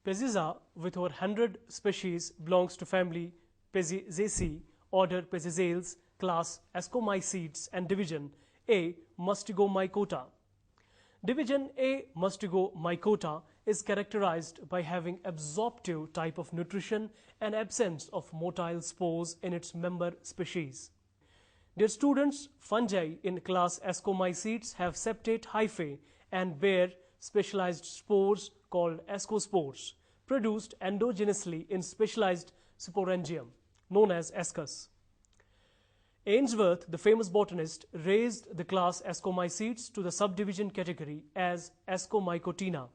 Peziza, with over 100 species, belongs to family Pezizaceae, order Pezizales, class Ascomycetes, and division A. Mastigomycota. Division A. Mastigomycota is characterized by having absorptive type of nutrition and absence of motile spores in its member species. Dear students, fungi in class Ascomycetes have septate hyphae and bear specialized spores called ascospores, produced endogenously in specialized sporangium, known as ascus. Ainsworth, the famous botanist, raised the class Ascomycetes to the subdivision category as Ascomycotina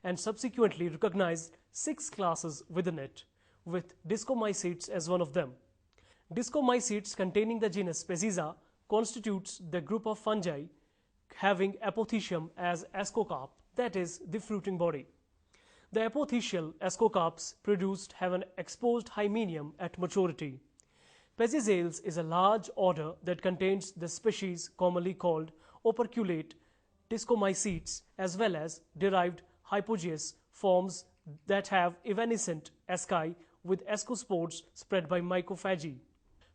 and subsequently recognized 6 classes within it, with Discomycetes as one of them. Discomycetes containing the genus Peziza constitutes the group of fungi having apothecium as ascocarp, that is, the fruiting body. The apothecial ascocarps produced have an exposed hymenium at maturity. Pezizales is a large order that contains the species commonly called operculate Discomycetes as well as derived hypogeous forms that have evanescent asci with ascospores spread by mycophagy.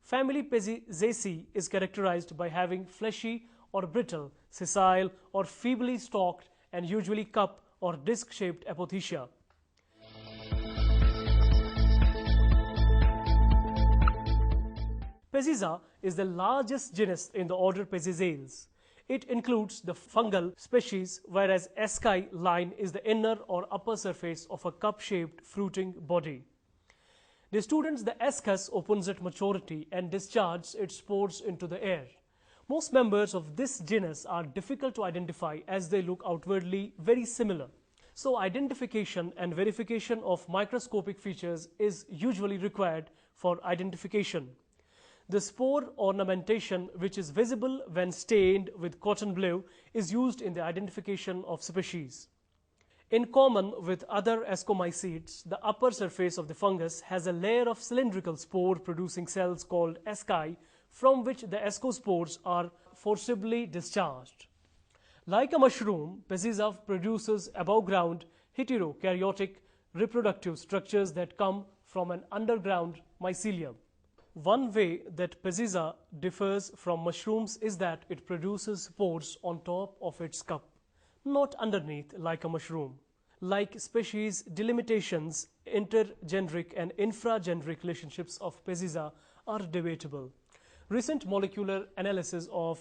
Family Pezizaceae is characterized by having fleshy or brittle, sessile or feebly stalked and usually cup or disc-shaped apothecia. Peziza is the largest genus in the order Pezizales. It includes the fungal species, whereas asci line is the inner or upper surface of a cup-shaped fruiting body. The students, the ascus opens at maturity and discharges its spores into the air. Most members of this genus are difficult to identify as they look outwardly very similar. So identification and verification of microscopic features is usually required for identification. The spore ornamentation, which is visible when stained with cotton blue, is used in the identification of species. In common with other Ascomycetes, the upper surface of the fungus has a layer of cylindrical spore-producing cells called asci, from which the ascospores are forcibly discharged. Like a mushroom, Peziza produces above-ground heterokaryotic reproductive structures that come from an underground mycelium. One way that Peziza differs from mushrooms is that it produces spores on top of its cup, not underneath like a mushroom. Like species delimitations, intergeneric and infrageneric relationships of Peziza are debatable. Recent molecular analysis of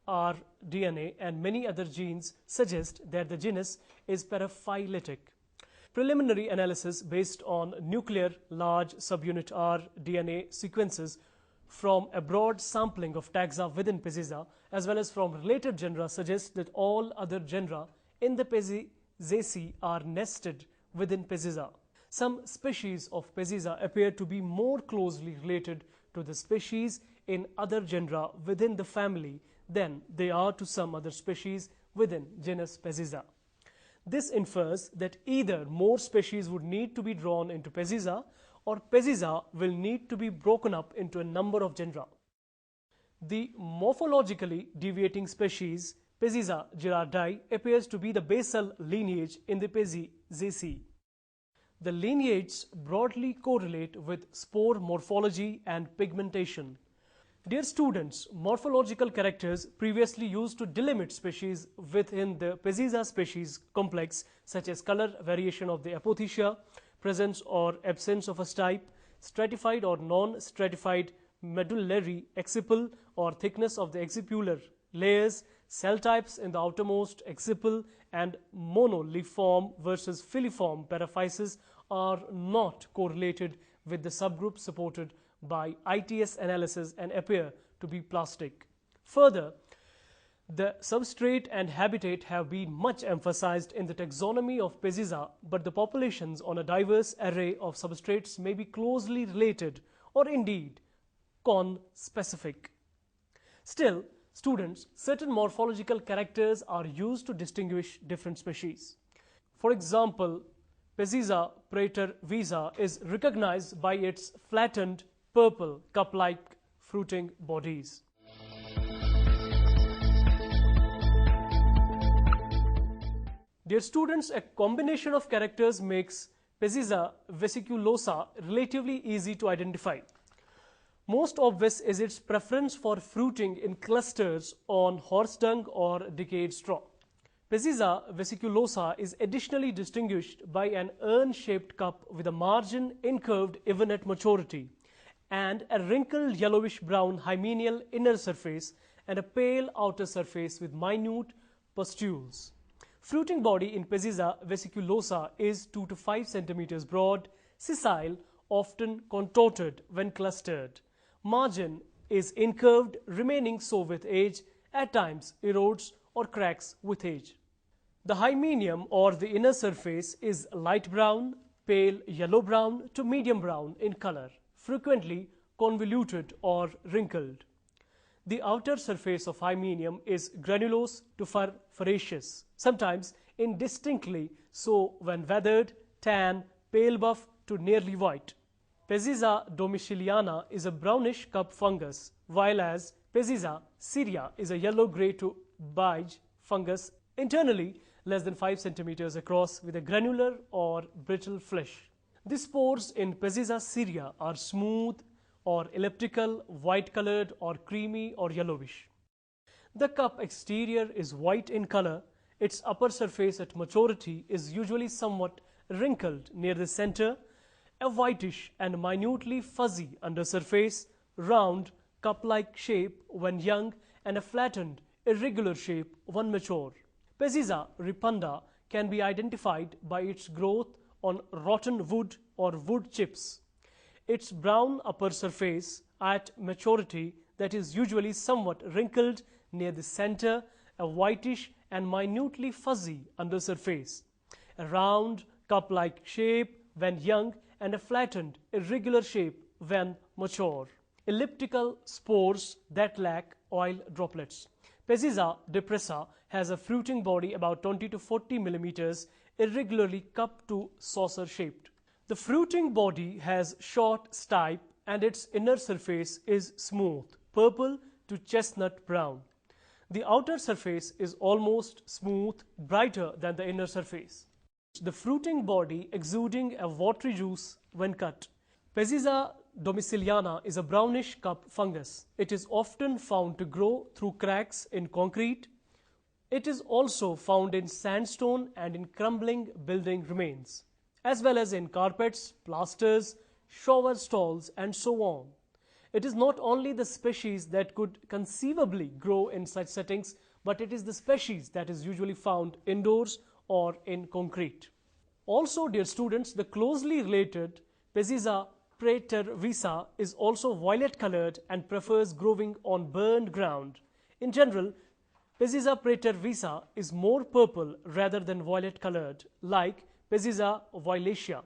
our DNA and many other genes suggest that the genus is paraphyletic. Preliminary analysis based on nuclear large subunit R DNA sequences from a broad sampling of taxa within Peziza as well as from related genera suggests that all other genera in the Pezizaceae are nested within Peziza. Some species of Peziza appear to be more closely related to the species in other genera within the family than they are to some other species within genus Peziza. This infers that either more species would need to be drawn into Peziza or Peziza will need to be broken up into a number of genera. The morphologically deviating species Peziza girardii appears to be the basal lineage in the Pezizaceae. The lineages broadly correlate with spore morphology and pigmentation. Dear students, morphological characters previously used to delimit species within the Peziza species complex, such as color variation of the apothecia, presence or absence of a stipe, stratified or non-stratified medullary accipal or thickness of the accipular layers, cell types in the outermost accipal, and monoliform versus filiform paraphysis are not correlated with the subgroup supported by ITS analysis and appear to be plastic. Further, the substrate and habitat have been much emphasized in the taxonomy of Peziza, but the populations on a diverse array of substrates may be closely related or indeed conspecific. Still, students, certain morphological characters are used to distinguish different species. For example, Peziza praetervisa is recognized by its flattened purple cup-like fruiting bodies. Dear students, a combination of characters makes Pezziza vesiculosa relatively easy to identify. Most obvious is its preference for fruiting in clusters on horse dung or decayed straw. Pezziza vesiculosa is additionally distinguished by an urn-shaped cup with a margin incurved even at maturity, and a wrinkled yellowish-brown hymeneal inner surface and a pale outer surface with minute pustules. Fruiting body in Pezziza vesiculosa is 2 to 5 centimeters broad, sessile, often contorted when clustered. Margin is incurved, remaining so with age, at times erodes or cracks with age. The hymenium or the inner surface is light brown, pale yellow-brown to medium brown in color, frequently convoluted or wrinkled. The outer surface of hymenium is granulose to furraceous, sometimes indistinctly so when weathered, tan, pale buff to nearly white. Pezziza domiciliana is a brownish cup fungus, while as Pezziza cerea is a yellow-gray to beige fungus internally less than 5 centimeters across with a granular or brittle flesh. The spores in Pezziza cerea are smooth or elliptical, white-colored or creamy or yellowish. The cup exterior is white in color. Its upper surface at maturity is usually somewhat wrinkled near the center, a whitish and minutely fuzzy undersurface, round, cup-like shape when young, and a flattened, irregular shape when mature. Pezziza repanda can be identified by its growth on rotten wood or wood chips. Its brown upper surface at maturity that is usually somewhat wrinkled near the center, a whitish and minutely fuzzy undersurface, a round, cup-like shape when young, and a flattened, irregular shape when mature. Elliptical spores that lack oil droplets. Pezziza depressa has a fruiting body about 20 to 40 millimeters, irregularly cup to saucer shaped. The fruiting body has short stipe and its inner surface is smooth, purple to chestnut brown. The outer surface is almost smooth, brighter than the inner surface. The fruiting body exuding a watery juice when cut. Pezziza domiciliana is a brownish cup fungus. It is often found to grow through cracks in concrete. It is also found in sandstone and in crumbling building remains, as well as in carpets, plasters, shower stalls, and so on. It is not only the species that could conceivably grow in such settings, but it is the species that is usually found indoors or in concrete. Also, dear students, the closely related Pezziza praetervisa is also violet colored and prefers growing on burned ground. In general, Pezziza praetervisa is more purple rather than violet colored, like Pezziza violacea.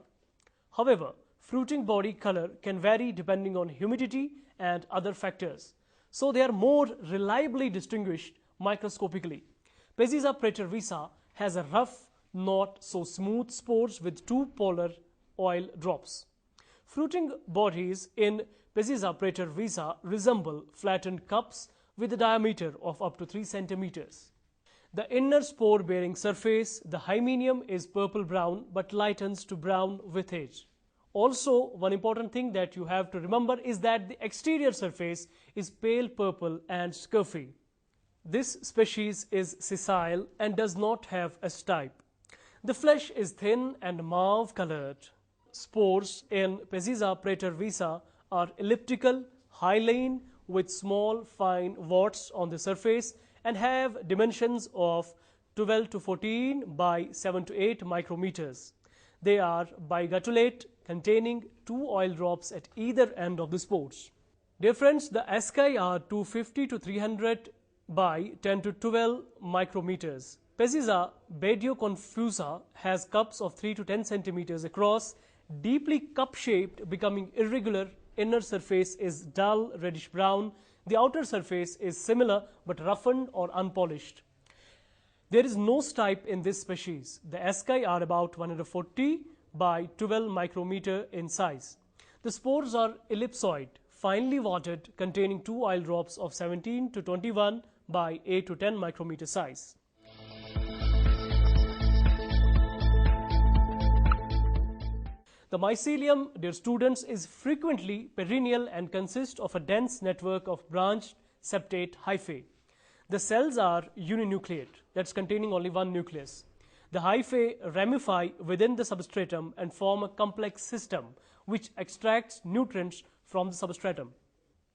However, fruiting body color can vary depending on humidity and other factors, so they are more reliably distinguished microscopically. Pezziza praetervisa has a rough, not so smooth spores with two polar oil drops. Fruiting bodies in Pezziza praetervisa resemble flattened cups with a diameter of up to 3 centimeters. The inner spore-bearing surface, the hymenium, is purple-brown but lightens to brown with age. Also, one important thing that you have to remember is that the exterior surface is pale purple and scurfy. This species is sessile and does not have a stipe. The flesh is thin and mauve colored. Spores in Pezziza praetervisa are elliptical, hyaline, with small fine warts on the surface and have dimensions of 12 to 14 by 7 to 8 micrometers. They are bigutulate, containing 2 oil drops at either end of the spores. Dear friends, the asci are 250 to 300 by 10 to 12 micrometers. Pezziza bedioconfusa has cups of 3 to 10 centimeters across, deeply cup-shaped, becoming irregular. Inner surface is dull reddish brown. The outer surface is similar but roughened or unpolished. There is no stipe in this species. The asci are about 140 by 12 micrometer in size. The spores are ellipsoid, finely watered, containing 2 oil drops of 17 to 21 by 8 to 10 micrometer size. The mycelium, dear students, is frequently perennial and consists of a dense network of branched septate hyphae. The cells are uninucleate, that's containing only one nucleus. The hyphae ramify within the substratum and form a complex system which extracts nutrients from the substratum.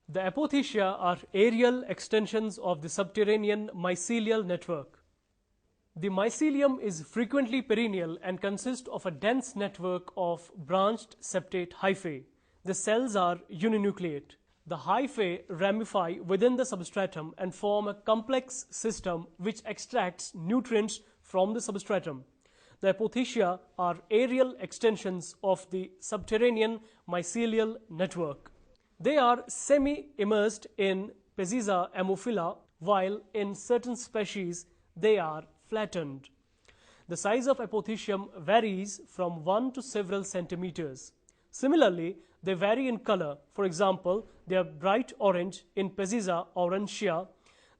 The apothecia are aerial extensions of the subterranean mycelial network. The mycelium is frequently perennial and consists of a dense network of branched septate hyphae. The cells are uninucleate. The hyphae ramify within the substratum and form a complex system which extracts nutrients from the substratum. The apothecia are aerial extensions of the subterranean mycelial network. They are semi-immersed in Peziza ammophila, while in certain species they are flattened. The size of apothecium varies from 1 to several centimeters. Similarly, they vary in color. For example, they are bright orange in Peziza aurantia.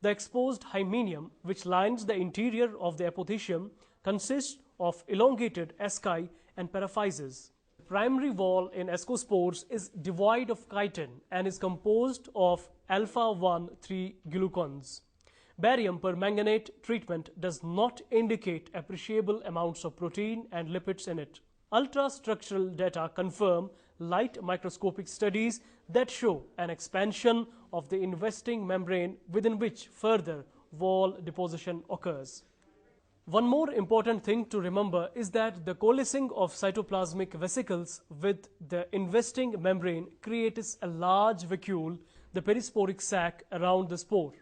The exposed hymenium, which lines the interior of the apothecium, consists of elongated asci and paraphyses. The primary wall in ascospores is devoid of chitin and is composed of alpha-1,3 glucons. Barium permanganate treatment does not indicate appreciable amounts of protein and lipids in it. Ultrastructural data confirm light microscopic studies that show an expansion of the investing membrane within which further wall deposition occurs. One more important thing to remember is that the coalescing of cytoplasmic vesicles with the investing membrane creates a large vacuole, the perisporic sac, around the spore.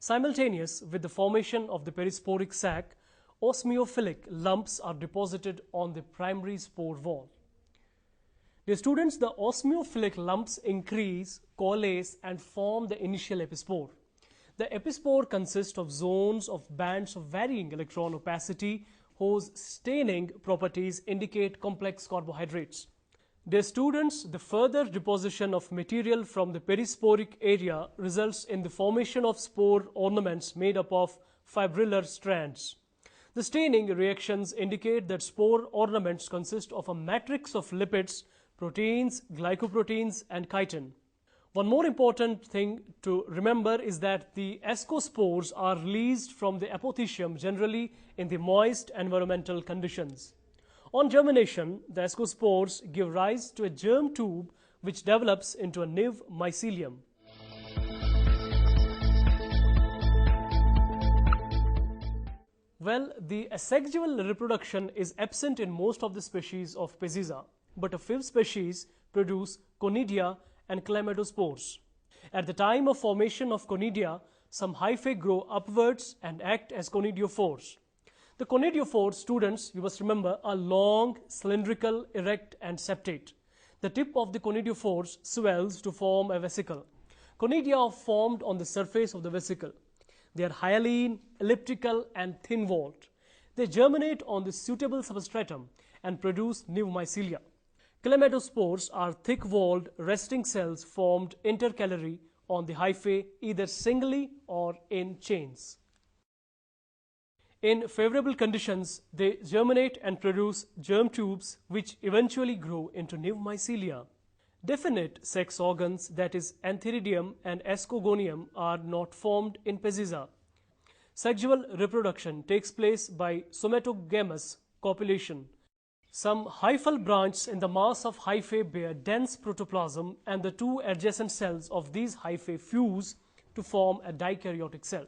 Simultaneous with the formation of the perisporic sac, osmiophilic lumps are deposited on the primary spore wall. Dear students, the osmiophilic lumps increase, coalesce and form the initial epispore. The epispore consists of zones of bands of varying electron opacity whose staining properties indicate complex carbohydrates. Dear students, the further deposition of material from the perisporic area results in the formation of spore ornaments made up of fibrillar strands. The staining reactions indicate that spore ornaments consist of a matrix of lipids, proteins, glycoproteins, and chitin. One more important thing to remember is that the ascospores are released from the apothecium generally in the moist environmental conditions. On germination, the ascospores give rise to a germ tube which develops into a niv mycelium. Well, the asexual reproduction is absent in most of the species of Peziza, but a few species produce conidia and chlamydospores. At the time of formation of conidia, some hyphae grow upwards and act as conidiophores. The conidiophores, students, you must remember, are long, cylindrical, erect, and septate. The tip of the conidiophores swells to form a vesicle. Conidia are formed on the surface of the vesicle. They are hyaline, elliptical, and thin-walled. They germinate on the suitable substratum and produce new mycelia. Chlamydospores are thick-walled resting cells formed intercalary on the hyphae either singly or in chains. In favorable conditions, they germinate and produce germ tubes which eventually grow into new mycelia. Definite sex organs, that is antheridium and ascogonium, are not formed in Peziza. Sexual reproduction takes place by somatogamous copulation. Some hyphal branches in the mass of hyphae bear dense protoplasm, and the two adjacent cells of these hyphae fuse to form a dikaryotic cell.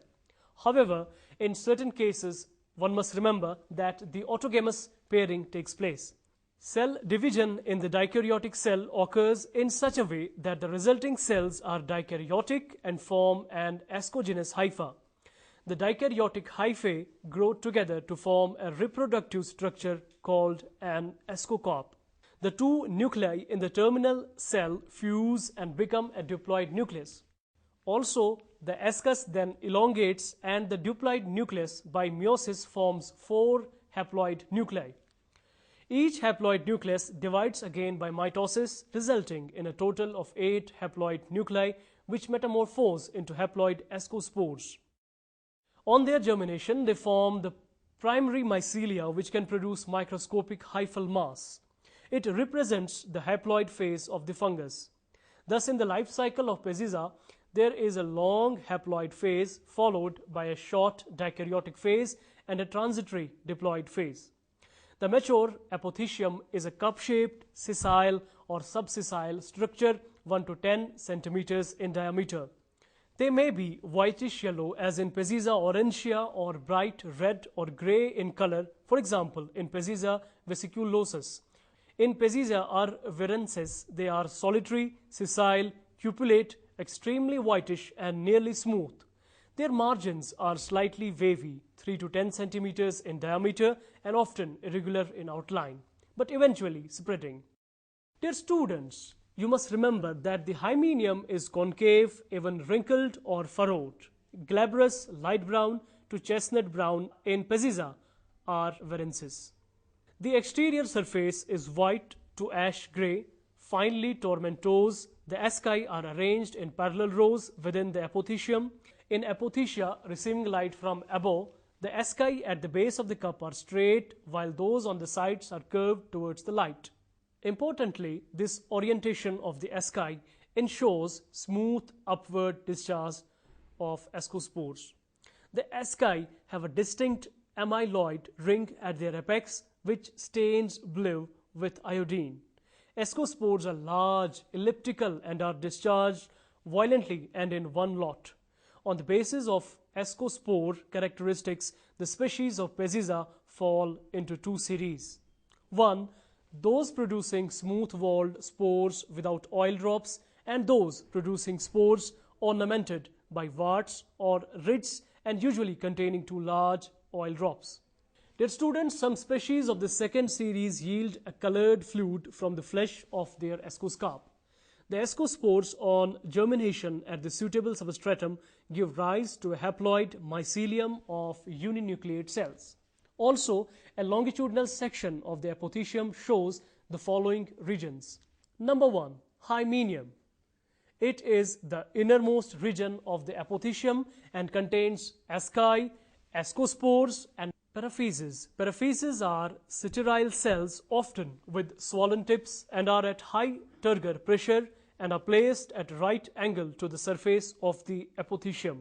However, in certain cases, one must remember that the autogamous pairing takes place. Cell division in the dikaryotic cell occurs in such a way that the resulting cells are dikaryotic and form an ascogenous hypha. The dikaryotic hyphae grow together to form a reproductive structure called an ascocarp. The two nuclei in the terminal cell fuse and become a diploid nucleus. Also, the ascus then elongates and the diploid nucleus by meiosis forms 4 haploid nuclei. Each haploid nucleus divides again by mitosis, resulting in a total of 8 haploid nuclei which metamorphose into haploid ascospores. On their germination, they form the primary mycelia which can produce microscopic hyphal mass. It represents the haploid phase of the fungus. Thus, in the life cycle of Peziza, there is a long haploid phase followed by a short dikaryotic phase and a transitory diploid phase. The mature apothecium is a cup-shaped, sessile or subsessile structure 1 to 10 centimeters in diameter. They may be whitish yellow as in Peziza aurantia or bright red or gray in color, for example in Peziza vesiculosus. In Peziza arverensis, they are solitary, sessile, cupulate, extremely whitish and nearly smooth. Their margins are slightly wavy, 3 to 10 centimeters in diameter and often irregular in outline, but eventually spreading. Dear students, you must remember that the hymenium is concave, even wrinkled or furrowed, glabrous, light brown to chestnut brown in Peziza arverensis. The exterior surface is white to ash gray, finely tomentose. The asci are arranged in parallel rows within the apothecium. In apothecia receiving light from above, the asci at the base of the cup are straight, while those on the sides are curved towards the light. Importantly, this orientation of the asci ensures smooth upward discharge of ascospores. The asci have a distinct amyloid ring at their apex, which stains blue with iodine. Ascospores are large, elliptical, and are discharged violently and in one lot. On the basis of ascospore characteristics, the species of Peziza fall into two series. 1. Those producing smooth-walled spores without oil drops, and those producing spores ornamented by warts or ridges and usually containing two large oil drops. Dear students, some species of the second series yield a colored fluid from the flesh of their ascoscarp. The ascospores on germination at the suitable substratum give rise to a haploid mycelium of uninucleate cells. Also, a longitudinal section of the apothecium shows the following regions. Number 1. Hymenium. It is the innermost region of the apothecium and contains asci, ascospores, and paraphyses. Paraphyses are sterile cells often with swollen tips and are at high turgor pressure and are placed at right angle to the surface of the apothecium.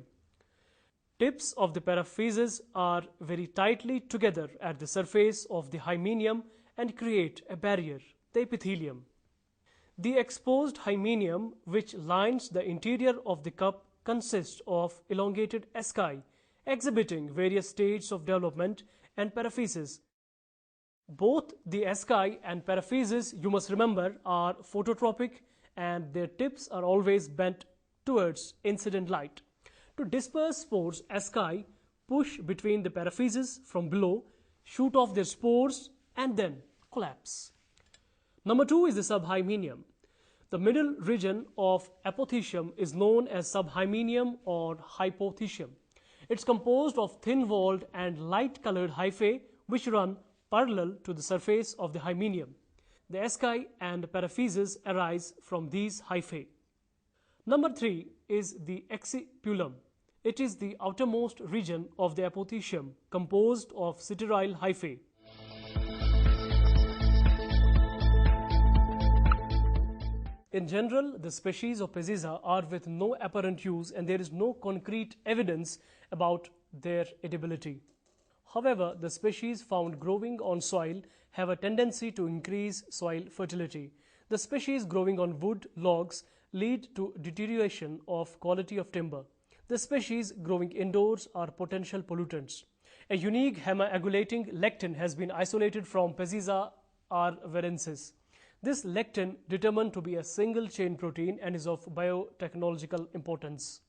Tips of the paraphyses are very tightly together at the surface of the hymenium and create a barrier, the epithelium. The exposed hymenium, which lines the interior of the cup, consists of elongated asci exhibiting various stages of development and paraphyses. Both the asci and paraphyses, you must remember, are phototropic and their tips are always bent towards incident light. To disperse spores, asci push between the paraphyses from below, shoot off their spores and then collapse. Number 2 is the subhymenium. The middle region of apothecium is known as subhymenium or hypothecium. It's composed of thin-walled and light-colored hyphae which run parallel to the surface of the hymenium. The asci and paraphyses arise from these hyphae. Number 3 is the excipulum. It is the outermost region of the apothecium composed of sterile hyphae. In general, the species of Peziza are with no apparent use and there is no concrete evidence about their edibility. However, the species found growing on soil have a tendency to increase soil fertility. The species growing on wood logs lead to deterioration of quality of timber. The species growing indoors are potential pollutants. A unique hemaggulating lectin has been isolated from Peziza arverensis. This lectin determined to be a single chain protein and is of biotechnological importance.